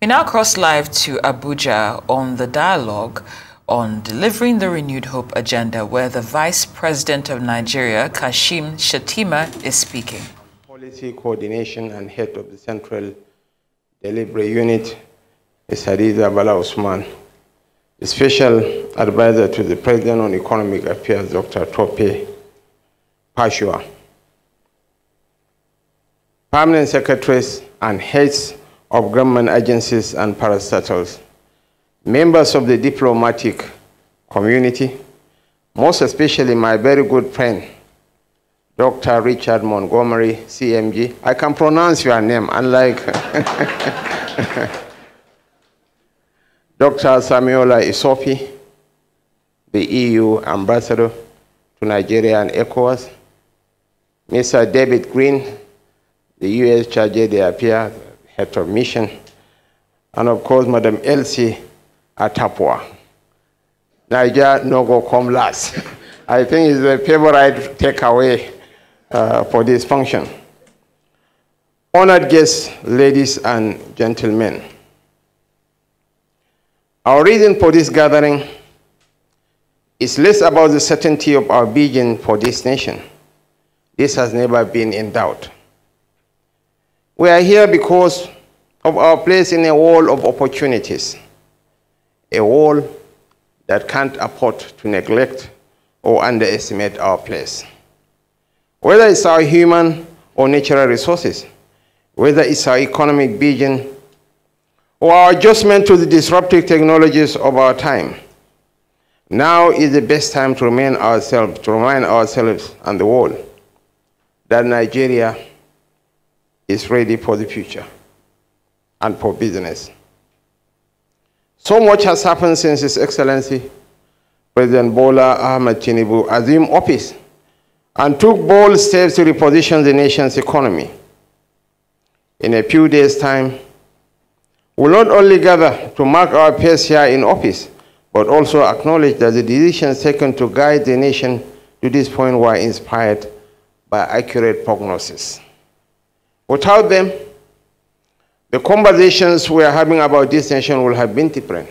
We now cross live to Abuja on the dialogue on delivering the renewed hope agenda, where the Vice President of Nigeria, Kashim Shettima, is speaking. Policy coordination and head of the Central Delivery Unit is Hadiza Bala Usman. The Special Advisor to the President on Economic Affairs, Dr. Tope Pashua. Permanent Secretaries and heads of government agencies and parastatals, members of the diplomatic community, most especially my very good friend, Dr. Richard Montgomery, CMG. I can pronounce your name, unlike Dr. Samuela Isopi, the EU ambassador to Nigeria and ECOWAS, Mr. David Green, the U.S. Charge d'Affaires, head of mission, and of course, Madam Elsie Atapua. Niger no go come last. I think it's a favorite takeaway for this function. Honored guests, ladies and gentlemen, our reason for this gathering is less about the certainty of our vision for this nation. This has never been in doubt. We are here because of our place in a world of opportunities, a world that can't afford to neglect or underestimate our place. Whether it's our human or natural resources, whether it's our economic vision or our adjustment to the disruptive technologies of our time, now is the best time to remind ourselves and the world that Nigeria is ready for the future and for business. So much has happened since His Excellency President Bola Ahmed Tinubu assumed office and took bold steps to reposition the nation's economy. In a few days' time, we'll not only gather to mark our pace here in office, but also acknowledge that the decisions taken to guide the nation to this point were inspired by accurate prognosis. Without them, the conversations we are having about this nation will have been different.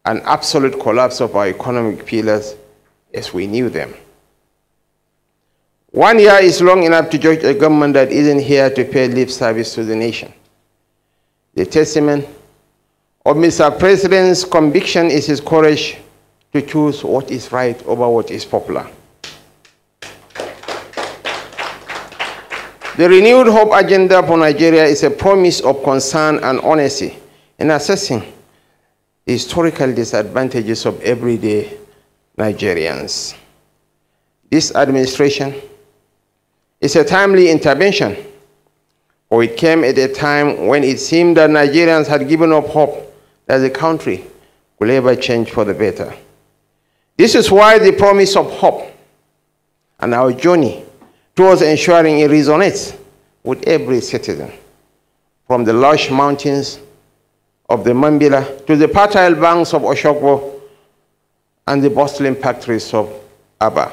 An absolute collapse of our economic pillars as we knew them. 1 year is long enough to judge a government that isn't here to pay lip service to the nation. The testament of Mr. President's conviction is his courage to choose what is right over what is popular. The renewed hope agenda for Nigeria is a promise of concern and honesty in assessing the historical disadvantages of everyday Nigerians. This administration is a timely intervention, for it came at a time when it seemed that Nigerians had given up hope that the country will ever change for the better. This is why the promise of hope and our journey towards ensuring it resonates with every citizen, from the lush mountains of the Mambila to the fertile banks of Oshogbo and the bustling factories of Aba.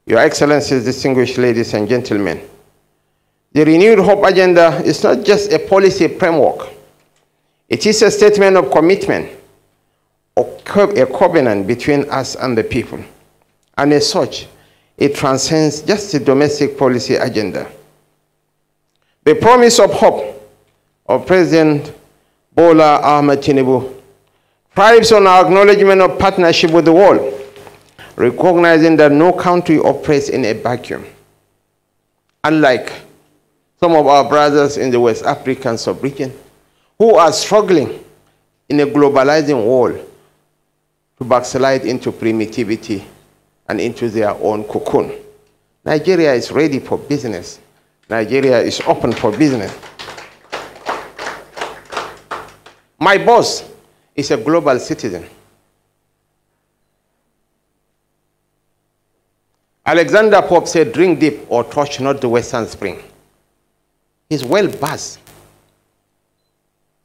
Your Excellencies, distinguished ladies and gentlemen, the renewed hope agenda is not just a policy framework. It is a statement of commitment, a covenant between us and the people. And as such, it transcends just the domestic policy agenda. The promise of hope of President Bola Ahmed Tinubu thrives on our acknowledgement of partnership with the world, recognizing that no country operates in a vacuum. Unlike some of our brothers in the West African sub-region, who are struggling in a globalizing world to backslide into primitivity and into their own cocoon. Nigeria is ready for business. Nigeria is open for business. My boss is a global citizen. Alexander Pope said, drink deep or touch not the western spring. He's well versed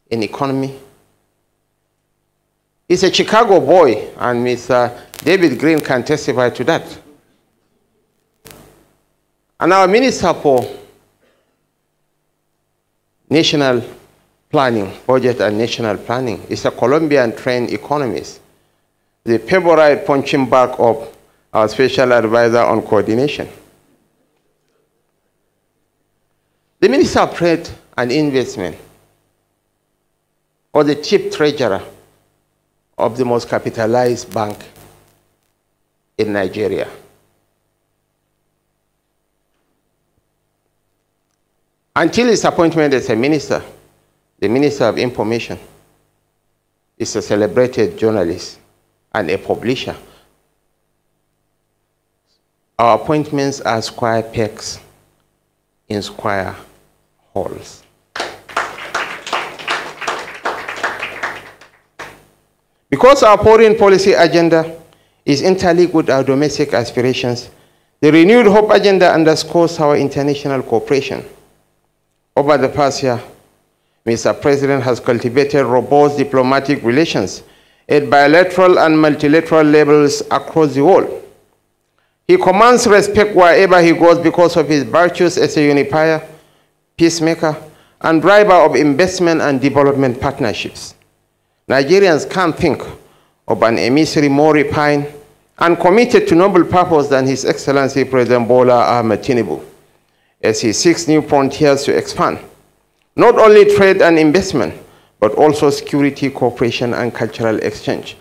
in economy. He's a Chicago boy, and Mr. David Green can testify to that. And our Minister for National planning, budget and national planning. He's a Colombian-trained economist, the favorite punching bag of our special advisor on coordination. The Minister of Trade and Investment, or the chief treasurer of the most capitalized bank in Nigeria. Until his appointment as a minister, the Minister of Information is a celebrated journalist and a publisher. Our appointments are square pegs in square holes. Because our foreign policy agenda is interlinked with our domestic aspirations, the Renewed Hope agenda underscores our international cooperation. Over the past year, Mr. President has cultivated robust diplomatic relations at bilateral and multilateral levels across the world. He commands respect wherever he goes because of his virtues as a unifier, peacemaker, and driver of investment and development partnerships. Nigerians can't think of an emissary more refined and committed to noble purpose than His Excellency President Bola Ahmed Tinubu, as he seeks new frontiers to expand not only trade and investment, but also security, cooperation, and cultural exchange.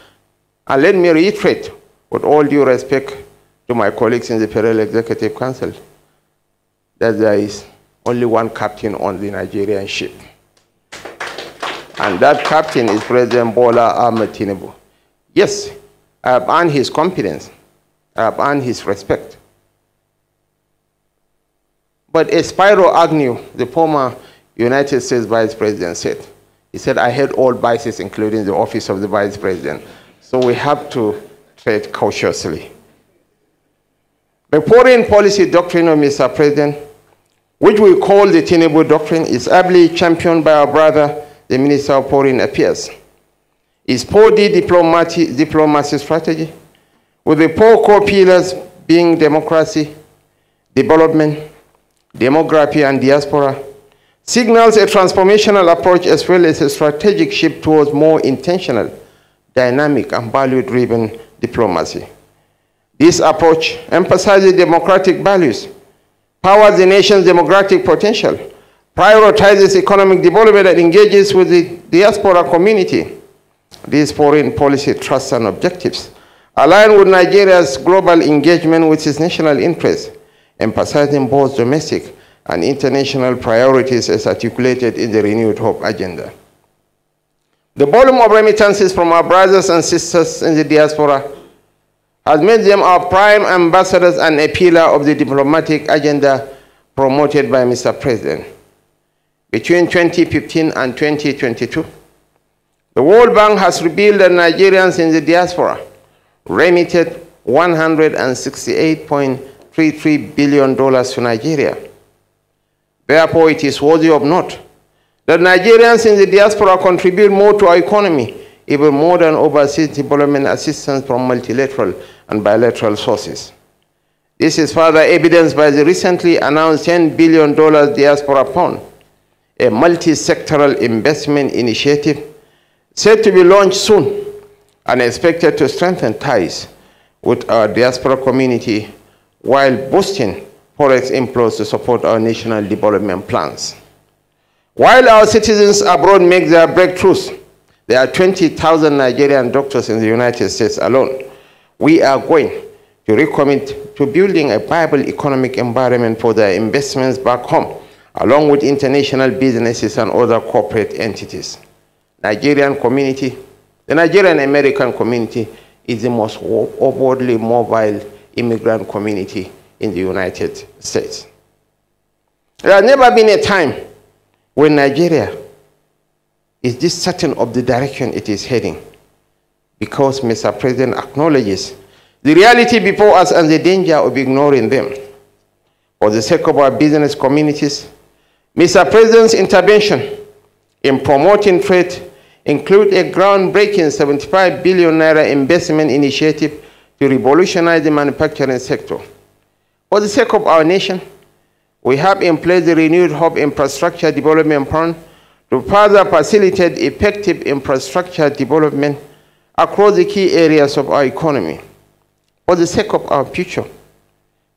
And let me reiterate, with all due respect to my colleagues in the Federal Executive Council, that there is only one captain on the Nigerian ship. And that captain is President Bola Ahmed Tinubu. Yes, I have earned his confidence. I have earned his respect. But as Spiro Agnew, the former United States Vice President, said, he said, I had all vices, including the office of the Vice President. So we have to tread cautiously. The foreign policy doctrine of Mr. President, which we call the Tinubu Doctrine, is ably championed by our brother, the Minister of Foreign Affairs. Its 4D diplomacy strategy, with the 4 core pillars being democracy, development, demography, and diaspora, signals a transformational approach as well as a strategic shift towards more intentional, dynamic, and value-driven diplomacy. This approach emphasizes democratic values, powers the nation's democratic potential, prioritizes economic development, and engages with the diaspora community. These foreign policy trusts and objectives align with Nigeria's global engagement with its national interests, emphasizing both domestic and international priorities as articulated in the Renewed Hope agenda. The volume of remittances from our brothers and sisters in the diaspora has made them our prime ambassadors and a pillar of the diplomatic agenda promoted by Mr. President. Between 2015 and 2022, the World Bank has revealed that Nigerians in the diaspora remitted $168.33 billion to Nigeria. Therefore, it is worthy of note that Nigerians in the diaspora contribute more to our economy, even more than overseas development assistance from multilateral and bilateral sources. This is further evidenced by the recently announced $10 billion Diaspora Fund, a multi-sectoral investment initiative set to be launched soon and expected to strengthen ties with our diaspora community while boosting forex inflows to support our national development plans. While our citizens abroad make their breakthroughs, there are 20,000 Nigerian doctors in the United States alone. We are going to recommit to building a viable economic environment for their investments back home, along with international businesses and other corporate entities. Nigerian community, the Nigerian American community is the most upwardly mobile immigrant community in the United States. There has never been a time when Nigeria is this certain of the direction it is heading, because Mr. President acknowledges the reality before us and the danger of ignoring them. For the sake of our business communities, Mr. President's intervention in promoting trade include a groundbreaking 75 billion naira investment initiative to revolutionize the manufacturing sector. For the sake of our nation, we have in place the Renewed Hope Infrastructure Development Fund to further facilitate effective infrastructure development across the key areas of our economy. For the sake of our future,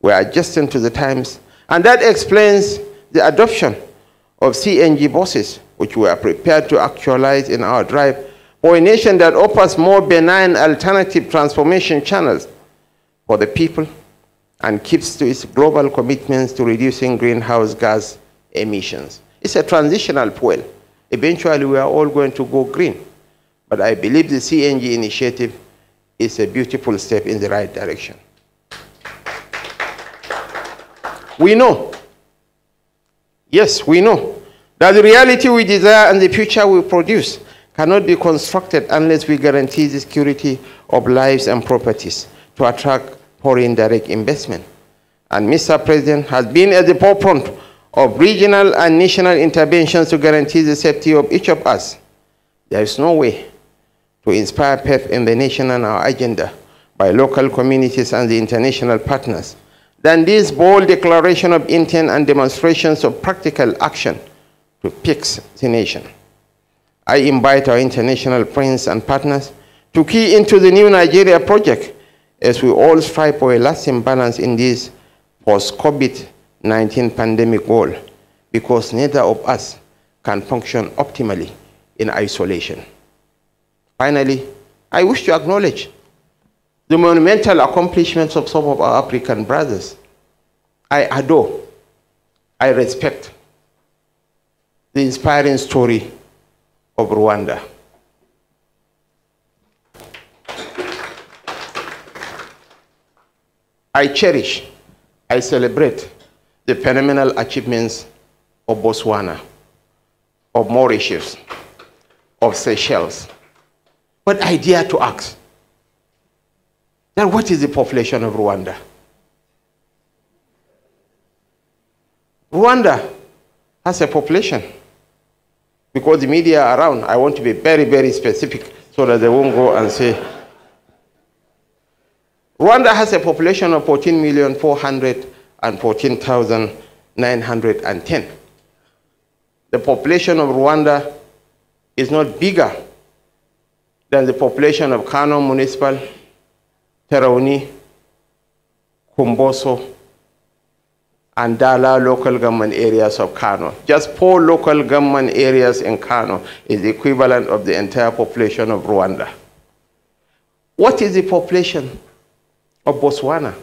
we are adjusting to the times, and that explains the adoption of CNG buses, which we are prepared to actualize in our drive for a nation that offers more benign alternative transformation channels for the people and keeps to its global commitments to reducing greenhouse gas emissions. It's a transitional fuel. Eventually, we are all going to go green. But I believe the CNG initiative is a beautiful step in the right direction. We know, yes, we know, that the reality we desire and the future we produce cannot be constructed unless we guarantee the security of lives and properties to attract foreign direct investment. And Mr. President has been at the forefront of regional and national interventions to guarantee the safety of each of us. There is no way to inspire faith in the nation and our agenda by local communities and the international partners than this bold declaration of intent and demonstrations of practical action to fix the nation. I invite our international friends and partners to key into the New Nigeria project as we all strive for a lasting balance in this post-COVID-19 pandemic world, because neither of us can function optimally in isolation. Finally, I wish to acknowledge the monumental accomplishments of some of our African brothers. I adore, I respect the inspiring story of Rwanda. I cherish, I celebrate the phenomenal achievements of Botswana, of Mauritius, of Seychelles. But I dare to ask, then what is the population of Rwanda? Rwanda has a population. Because the media are around, I want to be very, very specific so that they won't go and say. Rwanda has a population of 14,414,910. The population of Rwanda is not bigger than the population of Kano Municipal, Terauni, Kumboso, and Dala local government areas of Kano. Just 4 local government areas in Kano is the equivalent of the entire population of Rwanda. What is the population of Botswana?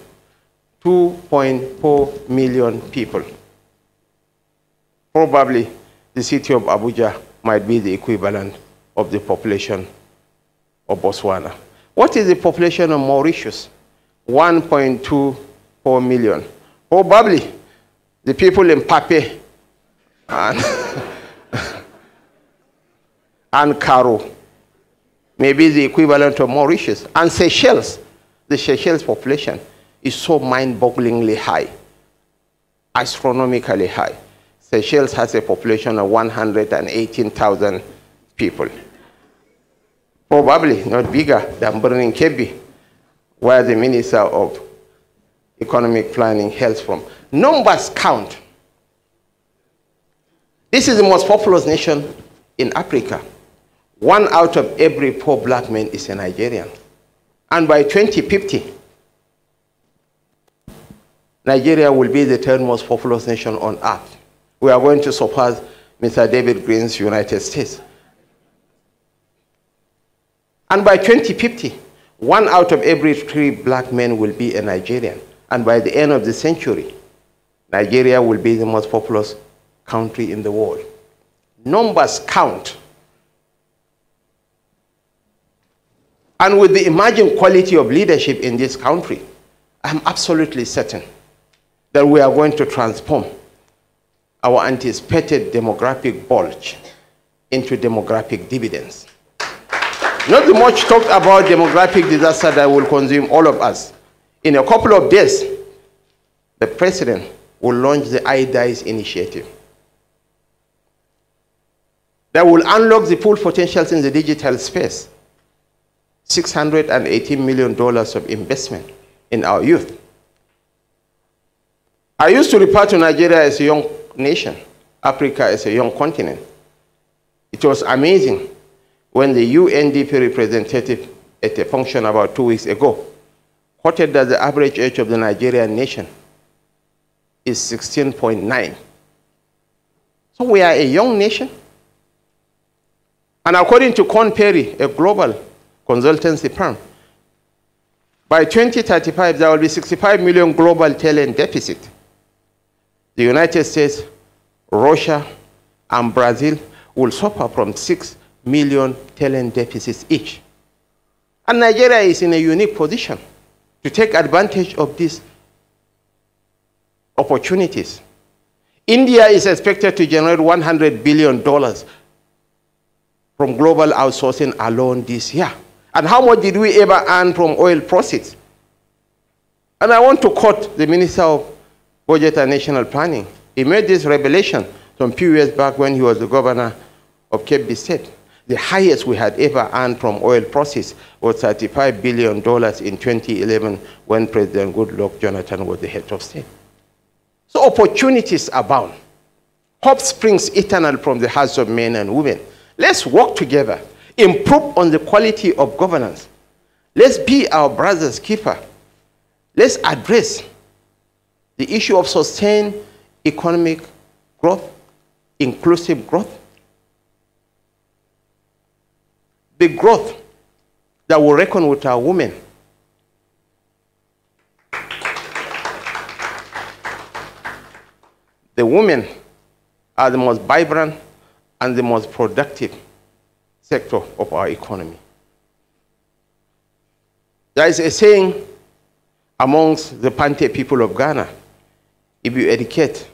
2.4 million people. Probably the city of Abuja might be the equivalent of the population of Botswana. What is the population of Mauritius? 1.24 million. Probably the people in Pape and, and Karo may be the equivalent of Mauritius. And Seychelles, the Seychelles population is so mind-bogglingly high, astronomically high. Seychelles has a population of 118,000 people. Probably not bigger than Burning Kebbi, where the Minister of Economic Planning hails from. Numbers count. This is the most populous nation in Africa. 1 out of every 4 black men is a Nigerian. And by 2050, Nigeria will be the 3rd most populous nation on earth. We are going to surpass Mr. David Green's United States. And by 2050, 1 out of every 3 black men will be a Nigerian. And by the end of the century, Nigeria will be the most populous country in the world. Numbers count. And with the emerging quality of leadership in this country, I'm absolutely certain that we are going to transform our anticipated demographic bulge into demographic dividends. Not the much talked about demographic disaster that will consume all of us. In a couple of days, the president will launch the iDice initiative that will unlock the full potentials in the digital space. $618 million of investment in our youth. I used to refer to Nigeria as a young nation, Africa as a young continent. It was amazing when the UNDP representative at a function about 2 weeks ago quoted that the average age of the Nigerian nation is 16.9. So we are a young nation. And according to Korn Ferry, a global consultancy firm, by 2035, there will be 65 million global talent deficit. The United States, Russia, and Brazil will suffer from 6 million talent deficits each. And Nigeria is in a unique position to take advantage of these opportunities. India is expected to generate $100 billion from global outsourcing alone this year. And how much did we ever earn from oil proceeds? And I want to quote the Minister of Budget and National Planning. He made this revelation some few years back when he was the governor of Kebbi State. The highest we had ever earned from oil proceeds was $35 billion in 2011 when President Goodluck Jonathan was the head of state. So opportunities abound. Hope springs eternal from the hearts of men and women. Let's work together, improve on the quality of governance. Let's be our brother's keeper. Let's address the issue of sustained economic growth, inclusive growth, the growth that will reckon with our women. The women are the most vibrant and the most productive sector of our economy. There is a saying amongst the Pante people of Ghana: if you educate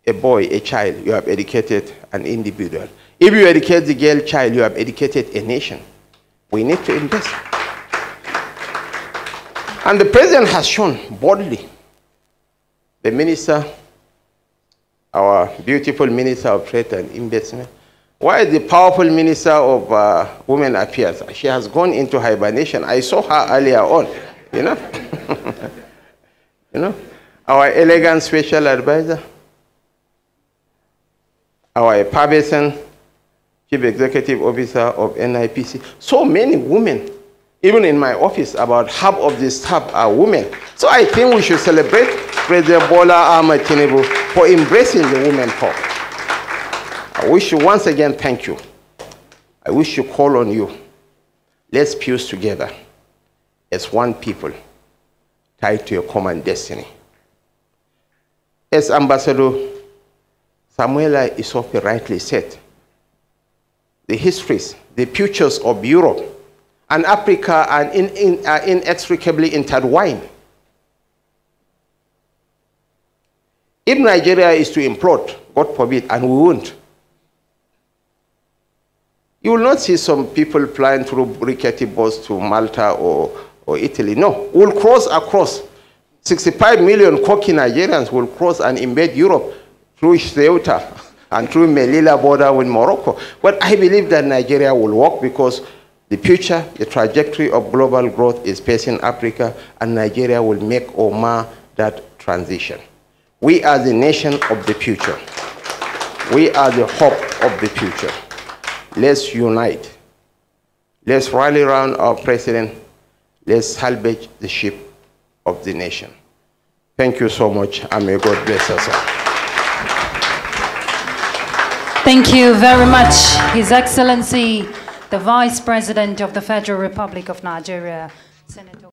a boy, a child, you have educated an individual. If you educate the girl child, you have educated a nation. We need to invest. And the president has shown boldly, the minister, our beautiful minister of trade and investment, while the powerful minister of women affairs, she has gone into hibernation. I saw her earlier on, you know. You know, our elegant special advisor, our Pabesen, Chief Executive Officer of NIPC. So many women, even in my office, about half of the staff are women. So I think we should celebrate President Bola Ahmed Tinubu for embracing the women power. I wish you once again thank you. I wish to call on you. Let's fuse together as one people tied to a common destiny. As Ambassador Samuela Isope rightly said, the histories, the futures of Europe and Africa are inextricably intertwined. If Nigeria is to implode, God forbid, and we won't, you will not see some people flying through rickety boats to Malta or Italy. No, we'll cross across. 65 million cocky Nigerians will cross and invade Europe through Ceuta and through Melilla border with Morocco. But I believe that Nigeria will work because the future, the trajectory of global growth is facing Africa, and Nigeria will make or mar that transition. We are the nation of the future. We are the hope of the future. Let's unite. Let's rally around our president. Let's salvage the ship of the nation. Thank you so much, and may God bless us all. Thank you very much, His Excellency, the Vice President of the Federal Republic of Nigeria, Senator